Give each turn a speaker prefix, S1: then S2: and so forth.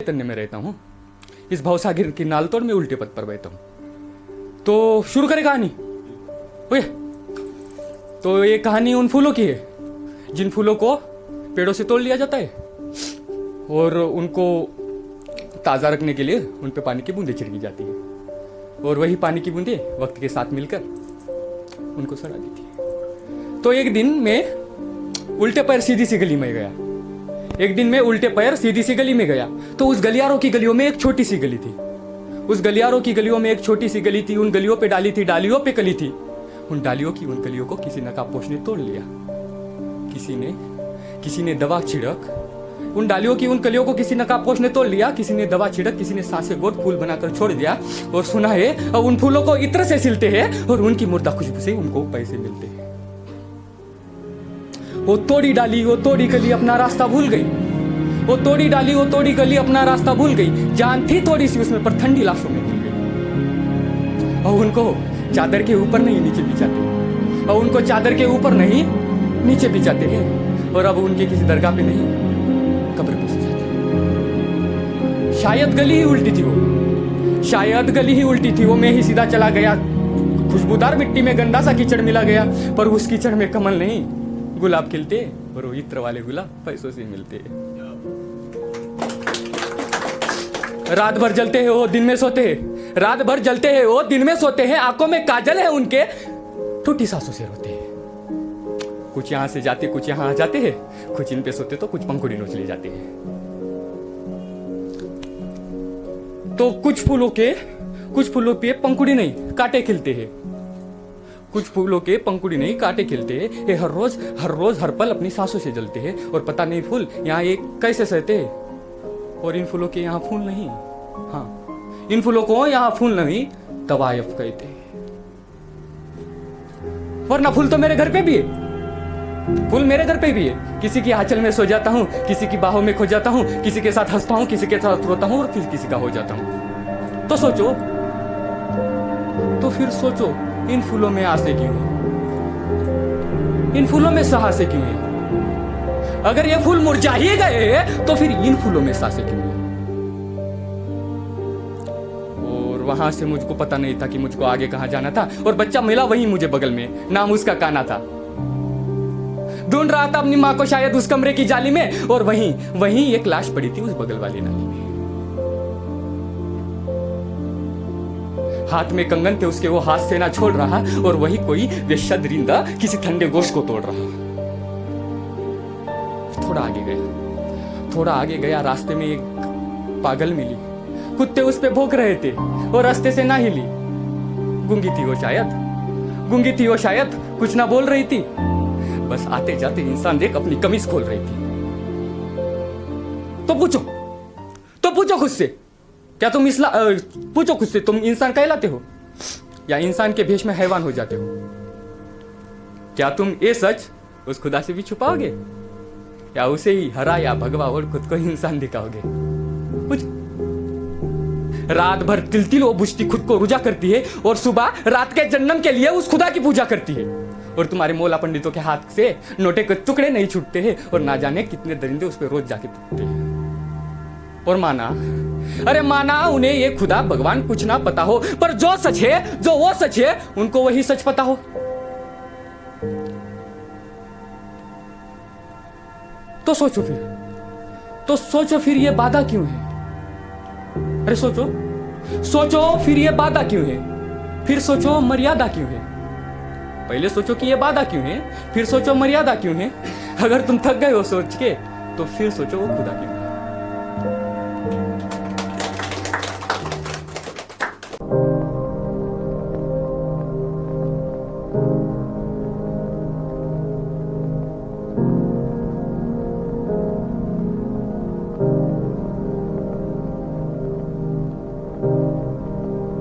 S1: चैतन्य में रहता हूँ, इस भवसागर की नाल तोड़ में उल्टे पथ पर बैठा हूँ। तो शुरू करें कहानी। ओए, तो ये कहानी उन फूलों की है जिन फूलों को पेड़ों से तोड़ लिया जाता है और उनको ताज़ा रखने के लिए उन पे पानी की बूंदें छिड़की जाती है, और वही पानी की बूंदें वक्त के साथ मिलकर उनको सड़ा देती है। तो एक दिन मैं उल्टे पैर सीधी सी गली में गया, एक दिन मैं उल्टे पैर सीधी सी गली में गया। तो उस गलियारों की गलियों में एक छोटी सी गली थी, उस गलियारों की गलियों में एक छोटी सी गली थी। उन गलियों पे डाली थी, डालियों पे कली थी। उन डालियों की उन कलियों को किसी नकाबपोश ने तोड़ लिया। किसी ने दवा छिड़क उन डालियों की उन कलियों को किसी नकाबपोश ने तोड़ लिया। किसी ने दवा छिड़क, किसी ने सांसें गोद फूल बनाकर छोड़ दिया। और सुना है अब उन फूलों को इत्र से सिलते हैं और उनकी मुर्दा खुशबू से उनको पैसे मिलते हैं। वो तोड़ी डाली, वो तोड़ी कली अपना रास्ता भूल गई। वो तोड़ी डाली, वो तोड़ी कली अपना रास्ता भूल गई। जान थी थोड़ी सी उसमें, पर ठंडी लाशों में मिल गई। और उनको चादर के ऊपर नहीं नीचे बिछाते, और उनको चादर के ऊपर नहीं नीचे बिछाते हैं। और अब उनके किसी दरगाह पे नहीं, कब्र पे से जाते। शायद गली ही उल्टी थी वो, शायद गली ही उल्टी थी वो। मैं ही सीधा चला गया, खुशबूदार मिट्टी में गंदा सा कीचड़ मिला गया। पर उस कीचड़ में कमल नहीं, गुलाब खिलते, और वो इत्र वाले गुलाब पैसों से मिलते। रात भर जलते हैं वो, दिन में सोते हैं। रात भर जलते हैं वो, दिन में सोते हैं। आंखों में काजल है उनके, टूटी सांसों से रोते हैं। कुछ यहां से जाते, कुछ यहां आ जाते हैं। कुछ इन पे सोते तो कुछ पंखुड़ी नोच ले जाते हैं। तो कुछ फूलों पे पंखुड़ी नहीं कांटे खिलते हैं। कुछ फूलों के पंखुड़ी नहीं कांटे खिलते हैं। ये हर रोज हर पल अपनी सांसों से जलते हैं। और पता नहीं फूल यहाँ ये कैसे सहते हैं। और इन फूलों के यहाँ फूल नहीं, हाँ, इन फूलों को यहाँ फूल नहीं, तवायफ कहते हैं। वरना फूल तो मेरे घर पे भी है, फूल मेरे घर पे भी है। किसी की आंचल में सो जाता हूँ, किसी की बाहों में खो जाता हूँ, किसी के साथ हंसता हूँ, किसी के साथ रोता हूँ, और फिर किसी का हो जाता हूँ। तो फिर सोचो इन फूलों में आसे क्यों है, इन फूलों में सहासे क्यों है। अगर ये फूल मुरझा ही गए तो फिर इन फूलों में सांसें क्यों है। और वहां से मुझको पता नहीं था कि मुझको आगे कहां जाना था। और बच्चा मिला वहीं मुझे बगल में, नाम उसका काना था। ढूंढ रहा था अपनी माँ को शायद उस कमरे की जाली में। और वहीं एक लाश पड़ी थी उस बगल वाली नाली में। हाथ में कंगन थे उसके, वो हाथ से ना छोड़ रहा। और वही कोई वेश्या दरिंदा किसी ठंडे गोश्त को तोड़ रहा। थोड़ा आगे गया, रास्ते में एक पागल मिली। कुत्ते उस पे भौंक रहे थे और रास्ते से ना हिली। गूंगी थी वो शायद, कुछ ना बोल रही थी। बस आते जाते इंसान देख अपनी कमीज खोल रही थी। तो पूछो खुद से, क्या तुम पूछो खुद से, तुम इंसान कहलाते हो या इंसान के भेष में हैवान हो जाते हो? क्या तुम ये सच उस खुदा से भी छुपाओगे, या उसे ही हरा या भगवा और खुद को इंसान दिखाओगे? कुछ रात भर तिल वो बुझती खुद को रुजा करती है, और सुबह रात के जन्म के लिए उस खुदा की पूजा करती है। और तुम्हारे मौला पंडितों के हाथ से नोटे के टुकड़े नहीं छूटते हैं, और ना जाने कितने दरिंदे उस पर रोज जाके टूटते हैं। और माना उन्हें ये खुदा भगवान कुछ ना पता हो, पर जो वो सच है उनको वही सच पता हो। तो सोचो फिर ये बाधा क्यों है? अरे सोचो फिर ये बाधा क्यों है? फिर सोचो मर्यादा क्यों है? पहले सोचो कि ये बाधा क्यों है, फिर सोचो मर्यादा क्यों है। अगर तुम थक गए हो सोच के, तो फिर सोचो वो खुदा क्यों है।